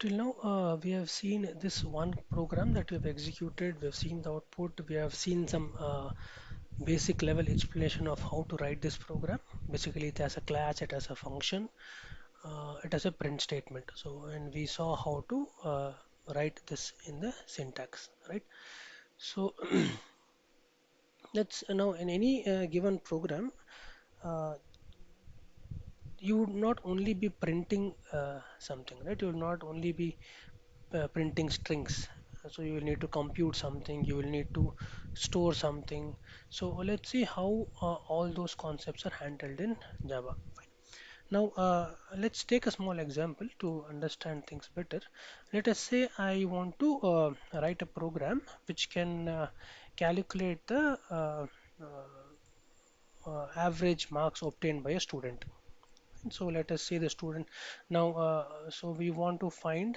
So till now, we have seen this one program that we've executed. We've seen the output. We have seen some basic level explanation of how to write this program. Basically, it has a class, it has a function, it has a print statement. So, and we saw how to write this in the syntax, right? So, let's now in any given program, uh, you would not only be printing something, right? You will not only be printing strings. So you will need to compute something, you will need to store something. So let's see how all those concepts are handled in Java. Now let's take a small example to understand things better. Let us say I want to write a program which can calculate the average marks obtained by a student. So let us say the student now, so we want to find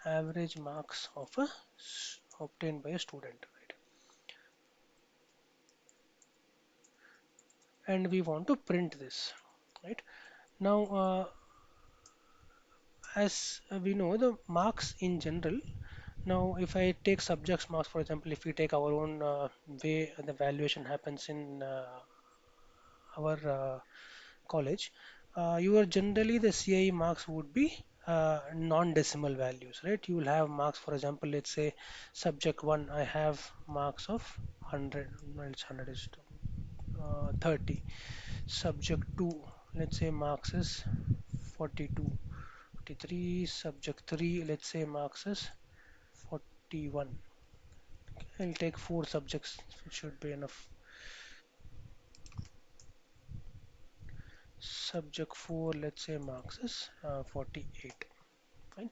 average marks of obtained by a student, right? And we want to print this, right? Now, as we know, the marks in general. Now, if I take subjects marks, for example, if we take our own way the valuation happens in our college, your generally the CIE marks would be non-decimal values, right? You will have marks, for example, let's say subject one, I have marks of 100, well, it's 100 is 30. Subject 2, let's say marks is 42. 43. Subject 3, let's say marks is 41. I'll take four subjects, it should be enough. Subject 4, let's say marks is 48. Fine.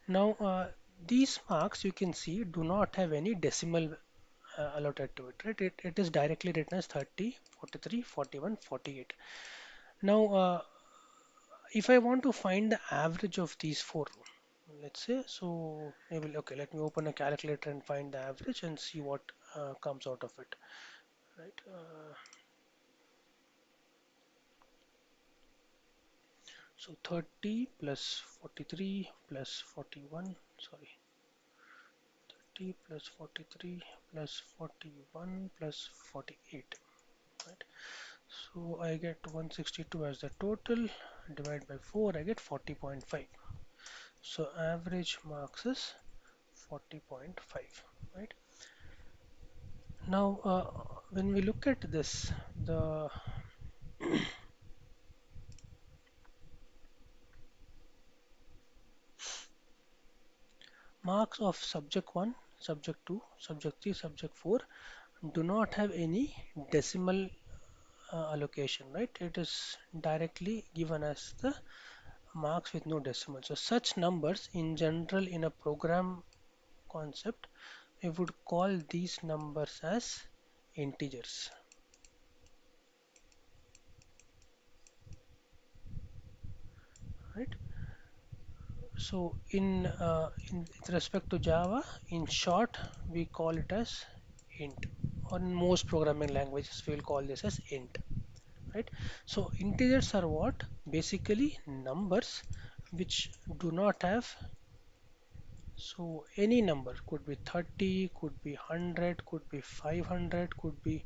Now, these marks you can see do not have any decimal allotted to it, right? It is directly written as 30, 43, 41, 48. Now, if I want to find the average of these four, let's say, so maybe, okay, let me open a calculator and find the average and see what comes out of it, right? So 30 plus 43 plus 41, sorry, 30 plus 43 plus 41 plus 48, right? So I get 162 as the total, divide by 4, I get 40.5. So average marks is 40.5, right? Now, when we look at this, the marks of subject 1, subject 2, subject 3, subject 4 do not have any decimal allocation, right? It is directly given as the marks with no decimal. So such numbers in general in a program concept, we would call these numbers as integers, right? So in with respect to Java, in short, we call it as int, or in most programming languages, we will call this as int, right? So integers are what? Basically numbers which do not have, so any number could be 30, could be 100, could be 500, could be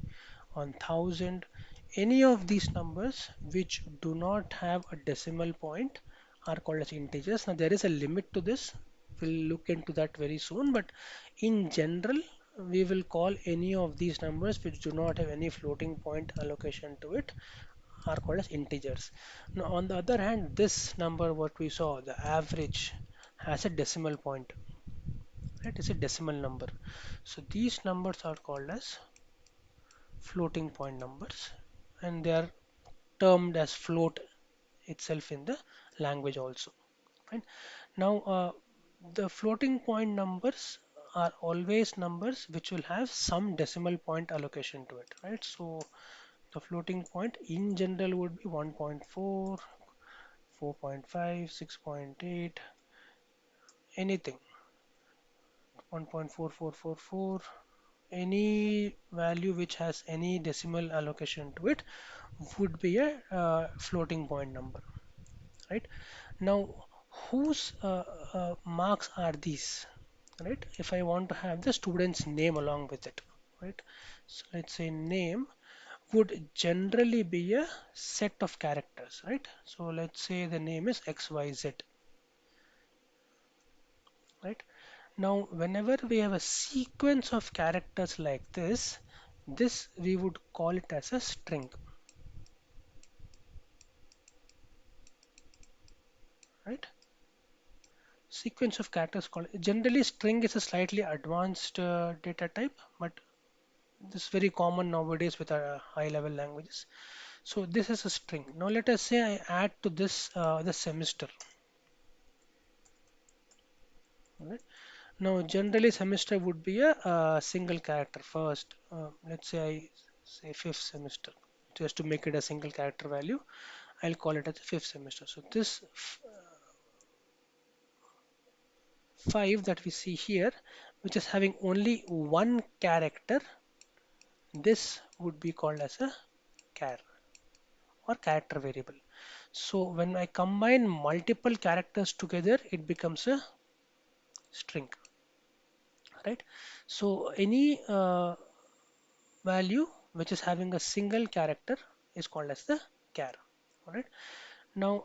1000. Any of these numbers which do not have a decimal point are called as integers. Now there is a limit to this. We'll look into that very soon, but in general, we will call any of these numbers which do not have any floating point allocation to it are called as integers. Now on the other hand, this number what we saw, the average, has a decimal point, right? It's a decimal number. So these numbers are called as floating point numbers, and they are termed as float itself in the language also. Fine. Now, the floating point numbers are always numbers which will have some decimal point allocation to it, right? So the floating point in general would be 1.4, 4.5, 6.8, anything, 1.4444, any value which has any decimal allocation to it would be a floating point number, right? Now, whose marks are these, right? If I want to have the student's name along with it, right? So let's say name would generally be a set of characters, right? So let's say the name is XYZ, right? Now, whenever we have a sequence of characters like this we would call it as a string, right? Sequence of characters called generally string is a slightly advanced data type, but this is very common nowadays with our high level languages. So this is a string. Now let us say I add to this the semester. Right? Now generally semester would be a, single character first. Let's say I say fifth semester. Just to make it a single character value, I'll call it as fifth semester. So this five that we see here, which is having only one character, this would be called as a char or character variable. So when I combine multiple characters together, it becomes a string, right? So any value which is having a single character is called as the char. All right. Now,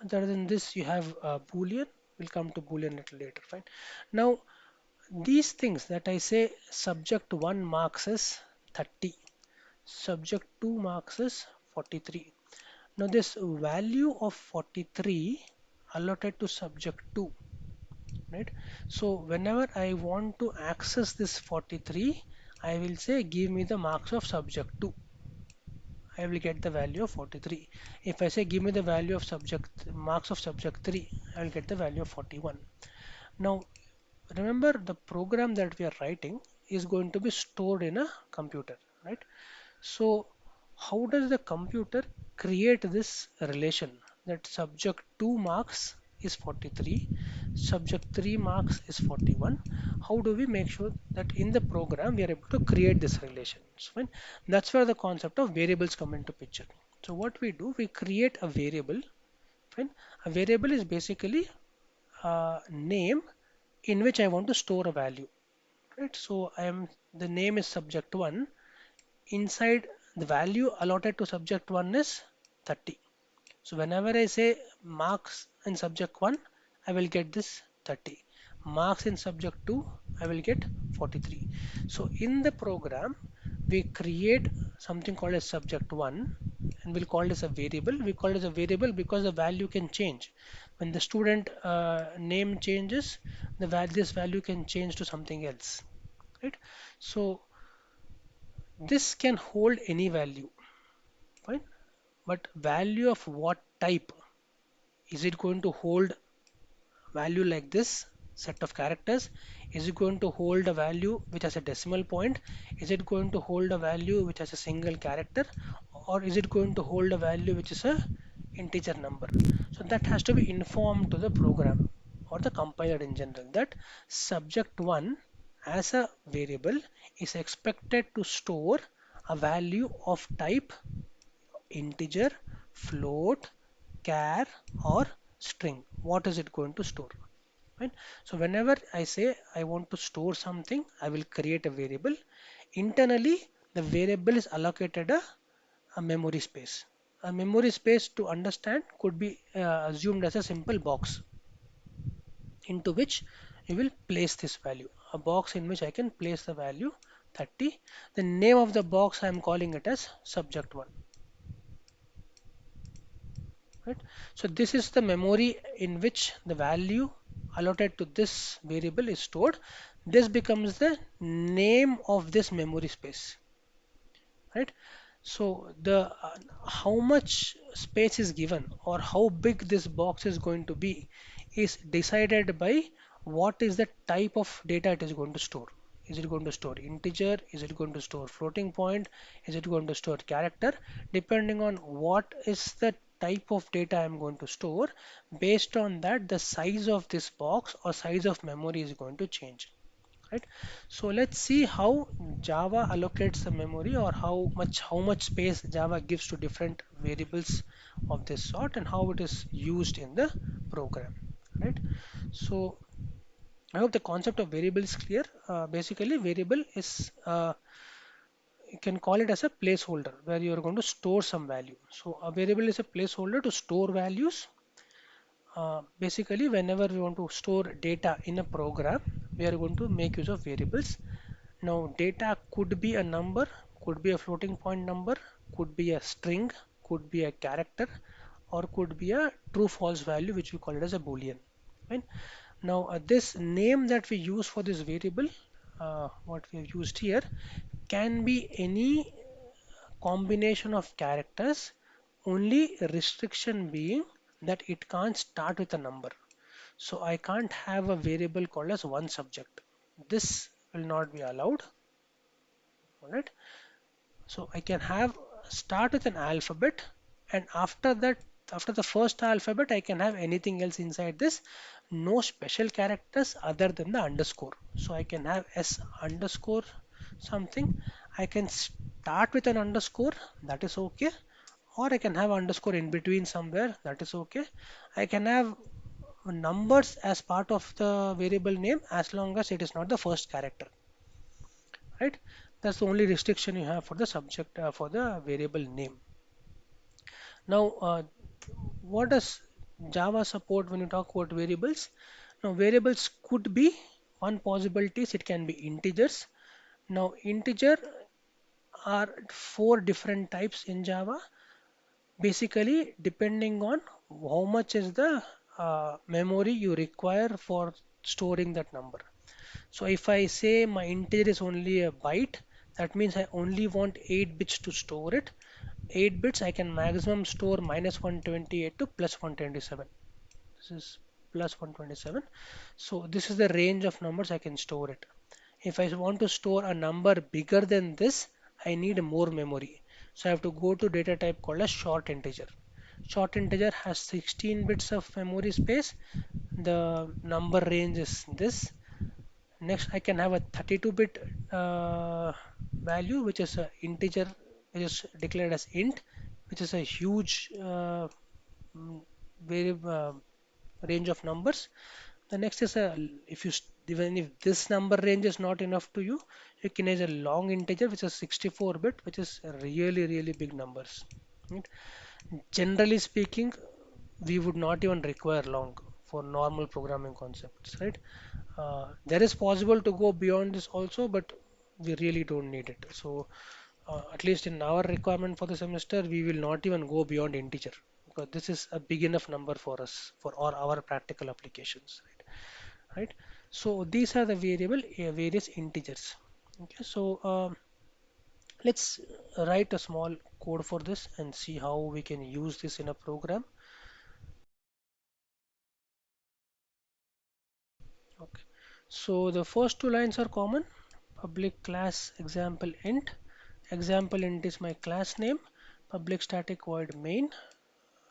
other than this, you have Boolean. We'll come to Boolean a little later. Fine. Now, these things that I say subject 1 marks is 30, subject 2 marks is 43. Now, this value of 43 allotted to subject 2, right? So whenever I want to access this 43, I will say give me the marks of subject 2. I will get the value of 43. If I say give me the value of subject marks of subject 3, I will get the value of 41. Now remember the program that we are writing is going to be stored in a computer, right? So how does the computer create this relation that subject 2 marks is 43, subject 3 marks is 41? How do we make sure that in the program we are able to create this relation? So when that's where the concept of variables come into picture. So what we do, we create a variable. When a variable is basically a name in which I want to store a value, right? So I am the name is subject 1. Inside the value allotted to subject 1 is 30. So whenever I say marks in subject 1, I will get this 30. Marks in subject 2, I will get 43. So in the program, we create something called as subject 1 and we'll call this a variable. We call it a variable because the value can change. When the student name changes, this value can change to something else, right? So this can hold any value, fine. But value of what type? Is it going to hold value like this set of characters? Is it going to hold a value which has a decimal point? Is it going to hold a value which has a single character? Or is it going to hold a value which is a integer number? So that has to be informed to the program or the compiler in general that subject 1 as a variable is expected to store a value of type integer, float, char or string. What is it going to store? Right? So whenever I say I want to store something, I will create a variable. Internally, the variable is allocated a memory space. A memory space to understand could be assumed as a simple box into which you will place this value. A box in which I can place the value 30. The name of the box I am calling it as subject 1. Right? So this is the memory in which the value allotted to this variable is stored. This becomes the name of this memory space, right? So the how much space is given or how big this box is going to be is decided by what is the type of data it is going to store. Is it going to store integer? Is it going to store floating point? Is it going to store character? Depending on what is the type of data I'm going to store, based on that, the size of this box or size of memory is going to change. Right? So let's see how Java allocates the memory or how much space Java gives to different variables of this sort and how it is used in the program, right? So I hope the concept of variable is clear. Basically, variable is you can call it as a placeholder where you are going to store some value. So a variable is a placeholder to store values. Basically, whenever we want to store data in a program, we are going to make use of variables. Now, data could be a number, could be a floating point number, could be a string, could be a character, or could be a true false value, which we call it as a Boolean. Right? Now, this name that we use for this variable, what we have used here, can be any combination of characters, only restriction being that it can't start with a number. So I can't have a variable called as one subject. This will not be allowed. Alright. So I can have start with an alphabet, and after that, after the first alphabet, I can have anything else inside this. No special characters other than the underscore. So I can have S underscore something. I can start with an underscore, that is okay. Or I can have underscore in between somewhere, that is okay. I can have numbers as part of the variable name as long as it is not the first character, right? That's the only restriction you have for the subject for the variable name. Now, what does Java support when you talk about variables? Now, variables could be one possibility is it can be integers. Now, integer are four different types in Java. Basically, depending on how much is the memory you require for storing that number. So if I say my integer is only a byte, that means I only want 8 bits to store it. 8 bits I can maximum store minus 128 to plus 127. This is plus 127. So this is the range of numbers I can store it. If I want to store a number bigger than this, I need more memory. So I have to go to data type called a short integer. Short integer has 16 bits of memory space. The number range is this. Next, I can have a 32-bit value, which is an integer, which is declared as int, which is a huge mm, very range of numbers. The next is a if you even if this number range is not enough to you, you can use a long integer, which is 64-bit, which is really big numbers. Right? Generally speaking, we would not even require long for normal programming concepts, right? There is possible to go beyond this also, but we really don't need it. So, at least in our requirement for the semester, we will not even go beyond integer because this is a big enough number for us for our practical applications, right? Right? So these are the various integers. Okay, so let's write a small code for this and see how we can use this in a program. Okay. So the first two lines are common. Public class example int. Example int is my class name. Public static void main.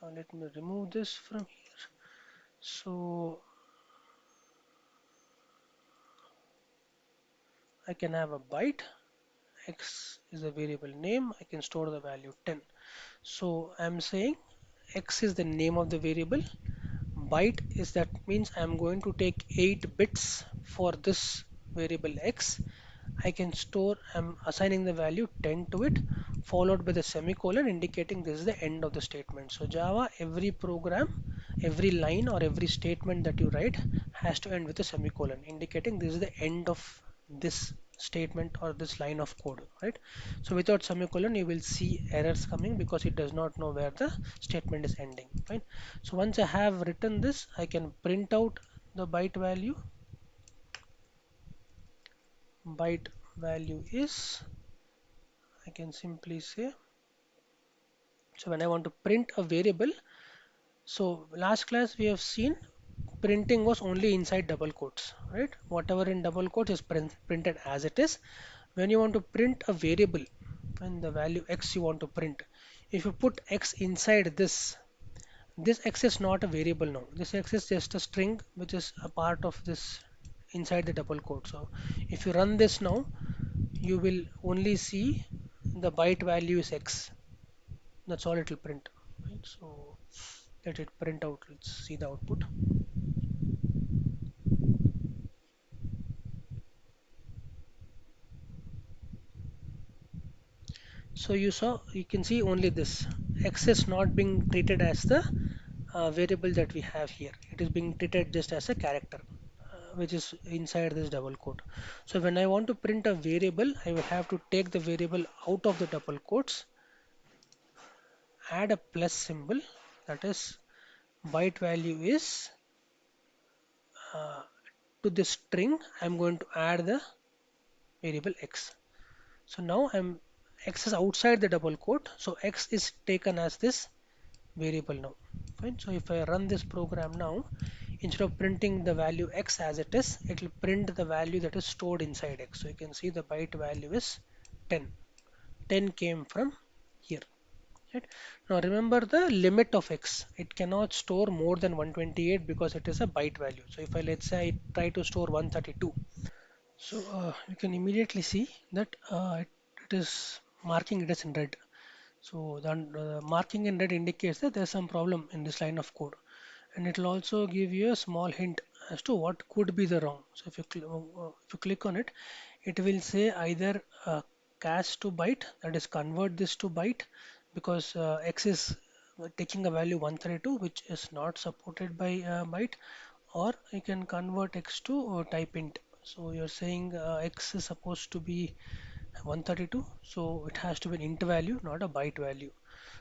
Let me remove this from here. So I can have a byte. X is a variable name. I can store the value 10. So I'm saying X is the name of the variable. Byte is that means I'm going to take 8 bits for this variable X. I can store, I'm assigning the value 10 to it, followed by the semicolon indicating this is the end of the statement. So Java, every program, every line or every statement that you write has to end with a semicolon, indicating this is the end of this statement or this line of code, right? So without semicolon, you will see errors coming because it does not know where the statement is ending, right? So once I have written this, I can print out the byte value. Byte value is, I can simply say, so when I want to print a variable, so last class we have seen printing was only inside double quotes, right? Whatever in double quotes is printed as it is. When you want to print a variable and the value x you want to print, if you put x inside this x is not a variable now. This x is just a string which is a part of this inside the double quote. So if you run this now, you will only see the byte value is x. That's all it will print. Right? So let it print out. Let's see the output. So you can see only this. X is not being treated as the variable that we have here. It is being treated just as a character, which is inside this double quote. So when I want to print a variable, I will have to take the variable out of the double quotes, add a plus symbol, that is byte value is uh, to this string. I'm going to add the variable x. So now x is outside the double quote, so x is taken as this variable now. Fine. So if I run this program now, instead of printing the value x as it is, it will print the value that is stored inside x. So you can see the byte value is 10. 10 came from here. Right? Now remember the limit of x. It cannot store more than 128 because it is a byte value. So if I, let's say, I try to store 132, so you can immediately see that it is marking it as in red. So the marking in red indicates that there's some problem in this line of code, and it will also give you a small hint as to what could be the wrong. So if you click on it, it will say either cast to byte, that is convert this to byte, because x is taking a value 132 which is not supported by byte, or you can convert x to type int. So you're saying x is supposed to be 132, so it has to be an int value, not a byte value.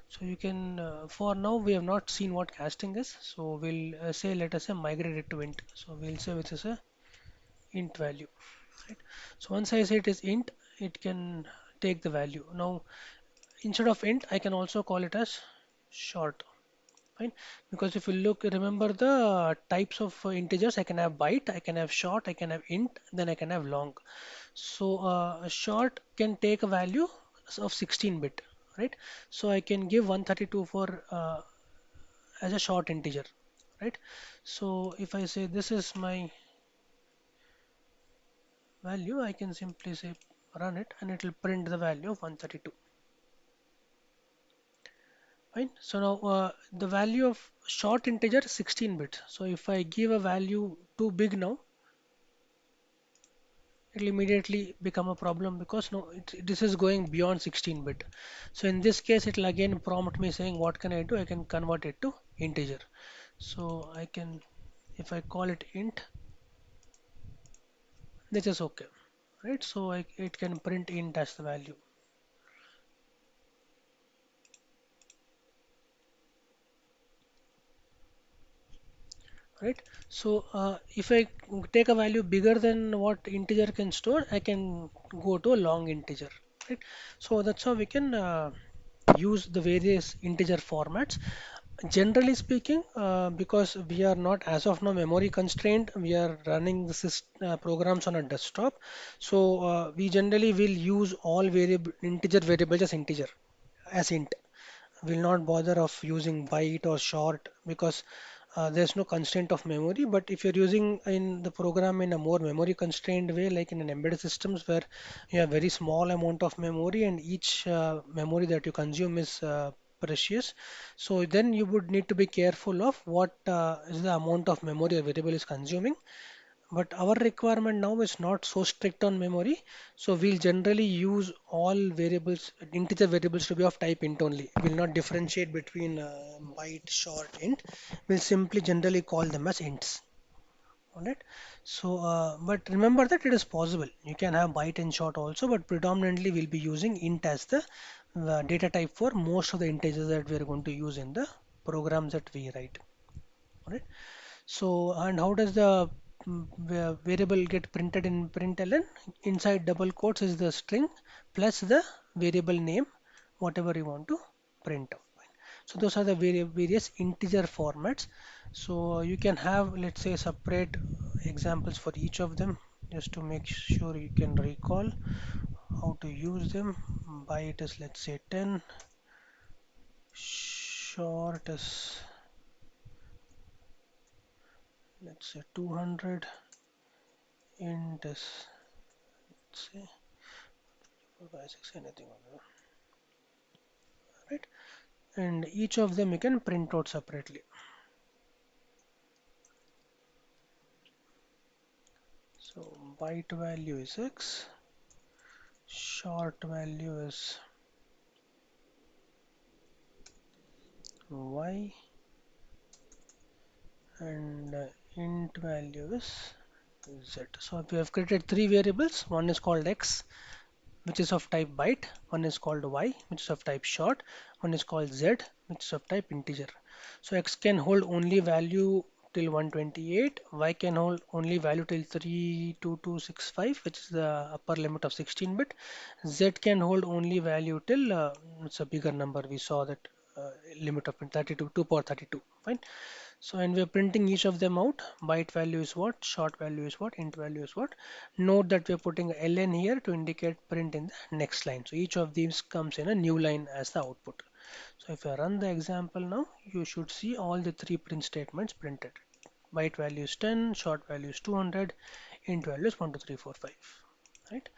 So you can, for now, we have not seen what casting is. So we'll say, let us say migrate it to int. So we'll say which is a int value. Right? So once I say it is int, it can take the value. Now, instead of int, I can also call it as short. Fine. Because if you look, remember the types of integers, I can have byte, I can have short, I can have int, then I can have long. So short can take a value of 16 bit, right? So I can give 132 for as a short integer, right? So if I say this is my value, I can simply say run it and it will print the value of 132. Fine. So now the value of short integer is 16 bit. So if I give a value too big now, it will immediately become a problem because no, this is going beyond 16 bit. So in this case, it will again prompt me saying, what can I do? I can convert it to integer. So I can, if I call it int, this is okay, right? So it can print int as the value, right? So if I take a value bigger than what integer can store, I can go to a long integer, right? So that's how we can use the various integer formats. Generally speaking, because we are not as of now memory constrained, we are running the programs on a desktop. So we generally will use all variable integer variables as integer as int. Will not bother of using byte or short because there's no constraint of memory. But if you're using in the program in a more memory constrained way, like in an embedded systems where you have very small amount of memory and each memory that you consume is precious, so then you would need to be careful of what is the amount of memory a variable is consuming. But our requirement now is not so strict on memory, so we'll generally use all variables, integer variables to be of type int only. We'll not differentiate between byte, short, int. We'll simply generally call them as ints. Alright. So, but remember that it is possible. You can have byte and short also, but predominantly we'll be using int as the data type for most of the integers that we are going to use in the programs that we write. Alright. So, and how does the variable get printed in println? Inside double quotes is the string plus the variable name, whatever you want to print out. So those are the various integer formats. So you can have, let's say, separate examples for each of them just to make sure you can recall how to use them. Byte is, let's say, 10, short is, let's say, 200, int is, let's say, 4 by 6, anything on that, right? and each of them you can print out separately. So byte value is X, short value is Y, and int value is Z. So we have created three variables. One is called X, which is of type byte. One is called Y, which is of type short. One is called Z, which is of type integer. So X can hold only value till 128. Y can hold only value till 32265, which is the upper limit of 16-bit. Z can hold only value till it's a bigger number. We saw that limit of 32, 2 power 32. Fine. So, and we're printing each of them out. Byte value is what, short value is what, int value is what. Note that we're putting ln here to indicate print in the next line. So each of these comes in a new line as the output. So if I run the example now, you should see all the three print statements printed. Byte value is 10, short value is 200, int value is 1, 2, 3, 4, 5. Right?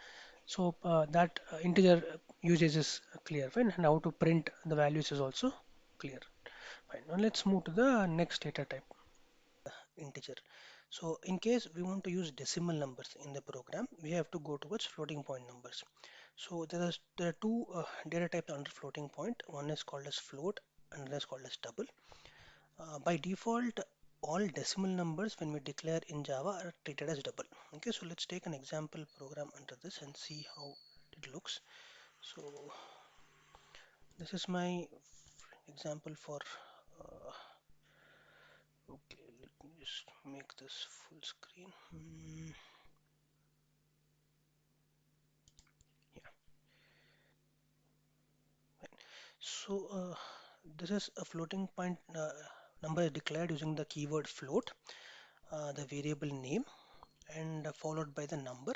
So that integer usage is clear, fine, and how to print the values is also clear. Fine. Now let's move to the next data type. Integer. So in case we want to use decimal numbers in the program, we have to go towards floating point numbers. So there are two data types under floating point. One is called as float and another is called as double. By default, all decimal numbers when we declare in Java are treated as double. Okay, so let's take an example program under this and see how it looks. So this is my example for okay, let me just make this full screen. Yeah. So this is a floating point number is declared using the keyword float, the variable name, and followed by the number.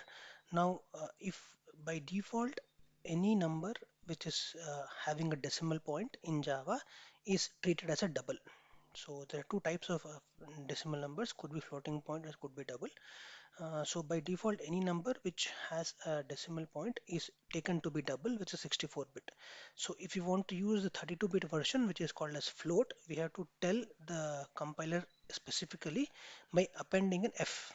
Now, if by default any number which is having a decimal point in Java is treated as a double. So there are two types of decimal numbers, could be floating point or could be double. So by default, any number which has a decimal point is taken to be double, which is 64-bit. So if you want to use the 32-bit version, which is called as float, we have to tell the compiler specifically by appending an F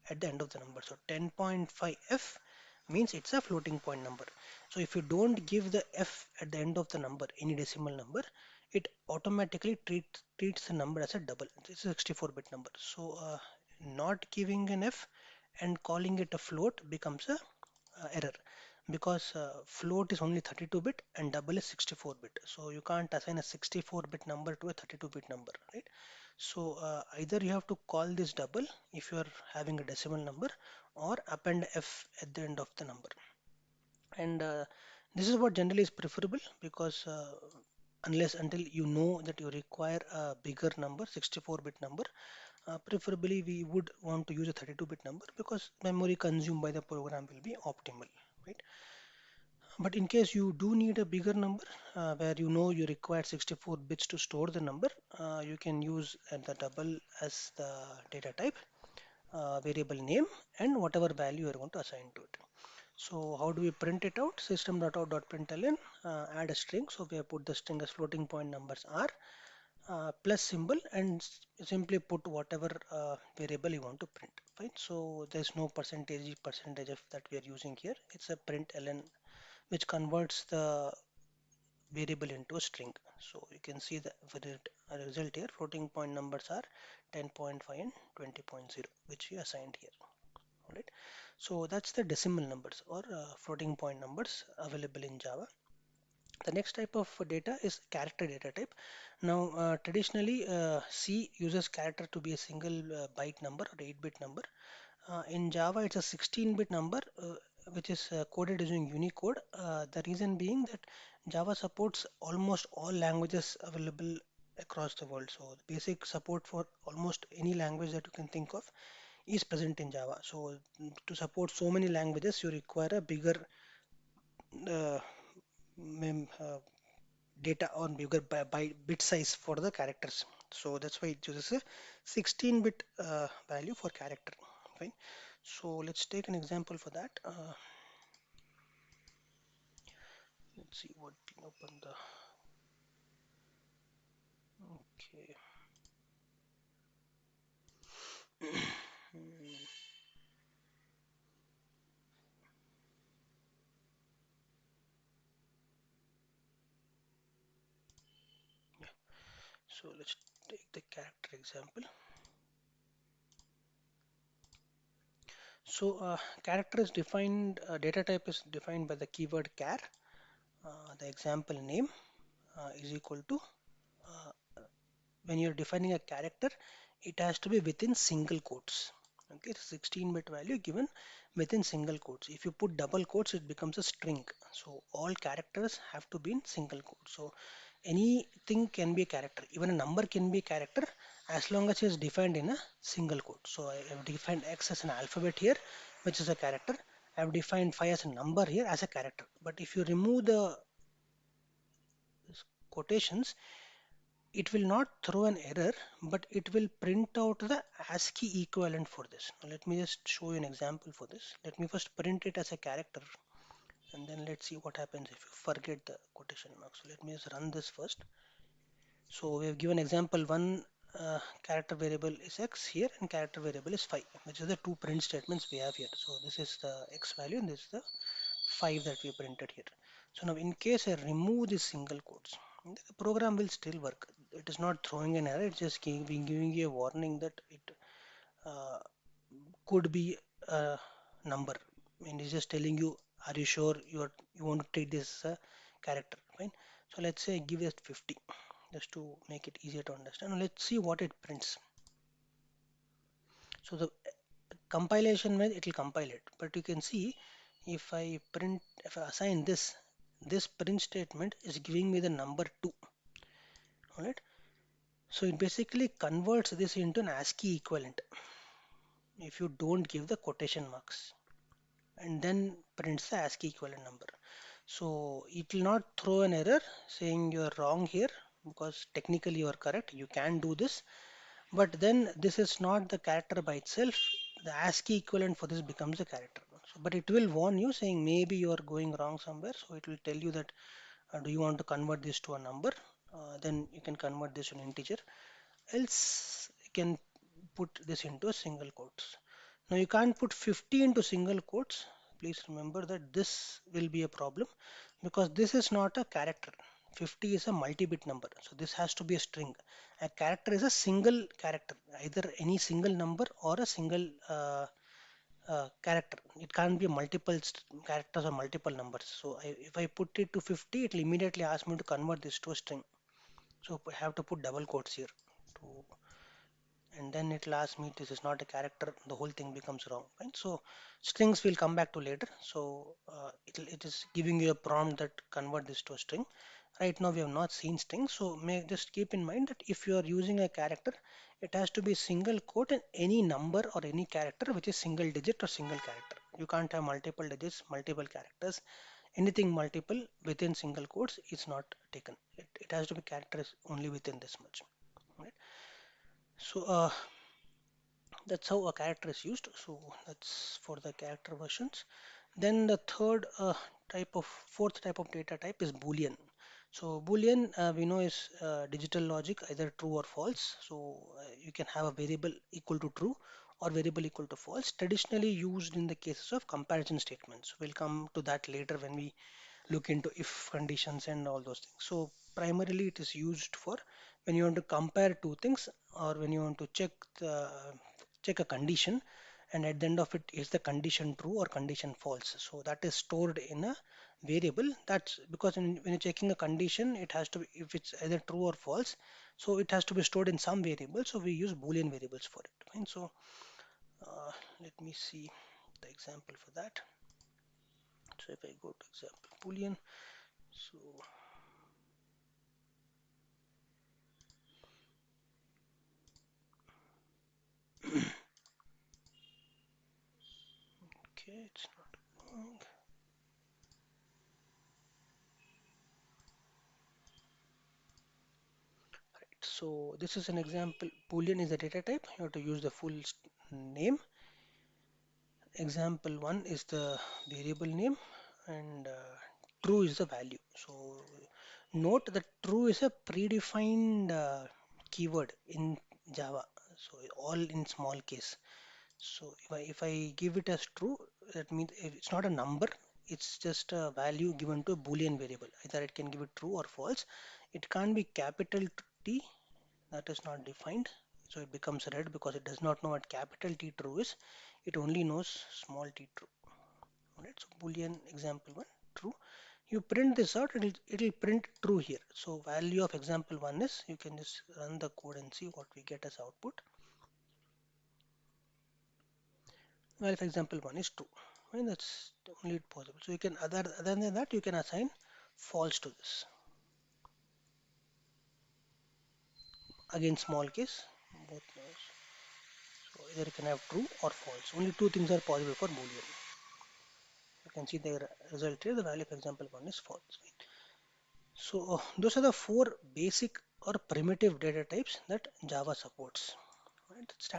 at the end of the number. So 10.5F means it's a floating point number. So if you don't give the F at the end of the number, any decimal number, it automatically treats the number as a double. This is a 64-bit number. So not giving an F and calling it a float becomes a error because float is only 32-bit and double is 64-bit. So you can't assign a 64-bit number to a 32-bit number, right? So either you have to call this double if you are having a decimal number or append F at the end of the number. And this is what generally is preferable because unless until you know that you require a bigger number, 64-bit number, preferably we would want to use a 32-bit number because memory consumed by the program will be optimal, right? But in case you do need a bigger number where you know you require 64 bits to store the number, you can use the double as the data type, variable name, and whatever value you are going to assign to it. So how do we print it out? System.out.println, add a string. So we have put the string as floating point numbers are plus symbol and simply put whatever variable you want to print. Fine. So there's no percentage of that we are using here. It's a print ln which converts the variable into a string. So you can see the result here. Floating point numbers are 10.5 and 20.0, which we assigned here. All right. So that's the decimal numbers or floating point numbers available in Java. The next type of data is character data type. Now, traditionally, C uses character to be a single byte number or 8-bit number. In Java, it's a 16-bit number which is coded using Unicode. The reason being that Java supports almost all languages available across the world. So, the basic support for almost any language that you can think of is present in Java. So, to support so many languages, you require a bigger uh, mem data on bigger by bit size for the characters. So that's why it uses a 16-bit value for character. Fine. So let's take an example for that. Let's see what open the. Okay. Yeah. So let's take the character example. So character is defined, data type is defined by the keyword char. The example name is equal to, uh, when you're defining a character, it has to be within single quotes. Okay, 16-bit value given within single quotes. If you put double quotes, it becomes a string. So all characters have to be in single quotes. So anything can be a character. Even a number can be a character as long as it's defined in a single quote. So I have defined X as an alphabet here, which is a character. I have defined phi as a number here as a character. But if you remove the quotations, it will not throw an error, but it will print out the ASCII equivalent for this. Now, let me just show you an example for this. Let me first print it as a character, and then let's see what happens if you forget the quotation mark. So let me just run this first. So we have given example one, character variable is X here and character variable is 5, which is the two print statements we have here. So this is the X value and this is the 5 that we printed here. So now in case I remove these single quotes, the program will still work. It is not throwing an error, it's just giving you a warning that it uh, could be a number. I mean, it's just telling you, are you sure you want to take this character? Fine. So let's say give it 50 just to make it easier to understand. Now let's see what it prints. So the compilation when it will compile it, but you can see if I assign this print statement is giving me the number 2. All right. So it basically converts this into an ASCII equivalent if you don't give the quotation marks, and then prints the ASCII equivalent number. So it will not throw an error saying you are wrong here because technically you are correct. You can do this, but then this is not the character by itself. The ASCII equivalent for this becomes a character. So, but it will warn you saying maybe you are going wrong somewhere. So it will tell you that, do you want to convert this to a number? Then you can convert this to an integer. Else you can put this into a single quotes. Now you can't put 50 into single quotes. Please remember that this will be a problem because this is not a character. 50 is a multi-bit number, so this has to be a string. A character is a single character, either any single number or a single character. It can't be multiple characters or multiple numbers. So if I put it to 50, it will immediately ask me to convert this to a string. So I have to put double quotes here to, and then it'll ask me this is not a character, the whole thing becomes wrong, right? So strings will come back to later. So it is giving you a prompt that convert this to a string. Right now we have not seen strings, so may just keep in mind that if you are using a character, it has to be single quote and any number or any character which is single digit or single character. You can't have multiple digits, multiple characters. Anything multiple within single quotes is not taken. It has to be characters only within this much, right? So that's how a character is used. So that's for the character versions. Then the fourth type of data type is Boolean. So Boolean, we know, is digital logic, either true or false. So you can have a variable equal to true or variable equal to false, traditionally used in the cases of comparison statements. We'll come to that later when we look into if conditions and all those things. So primarily it is used for when you want to compare two things, or when you want to check a condition, and at the end of it, is the condition true or condition false. So that is stored in a variable. That's because when you're checking a condition, it has to be, if it's either true or false, so it has to be stored in some variable. So we use Boolean variables for it. Fine. So uh, let me see the example for that. So if I go to example Boolean, so okay, it's not going. Right. So this is an example. Boolean is a data type. You have to use the full name. Example one is the variable name, and true is the value. So note that true is a predefined keyword in Java. So all in small case. So if I give it as true, that means if it's not a number, it's just a value given to a Boolean variable. Either it can give it true or false. It can't be capital T, that is not defined. So it becomes red because it does not know what capital T true is. It only knows small t true. Alright, so Boolean example one, true. You print this out, it'll print true here. So value of example one is, you can just run the code and see what we get as output. Well, if example one is true, and that's only possible. So you can other than that, you can assign false to this. Again, small case, both knows. So either you can have true or false. Only two things are possible for Boolean. You can see the result here. The value of example one is false. So those are the four basic or primitive data types that Java supports. Right?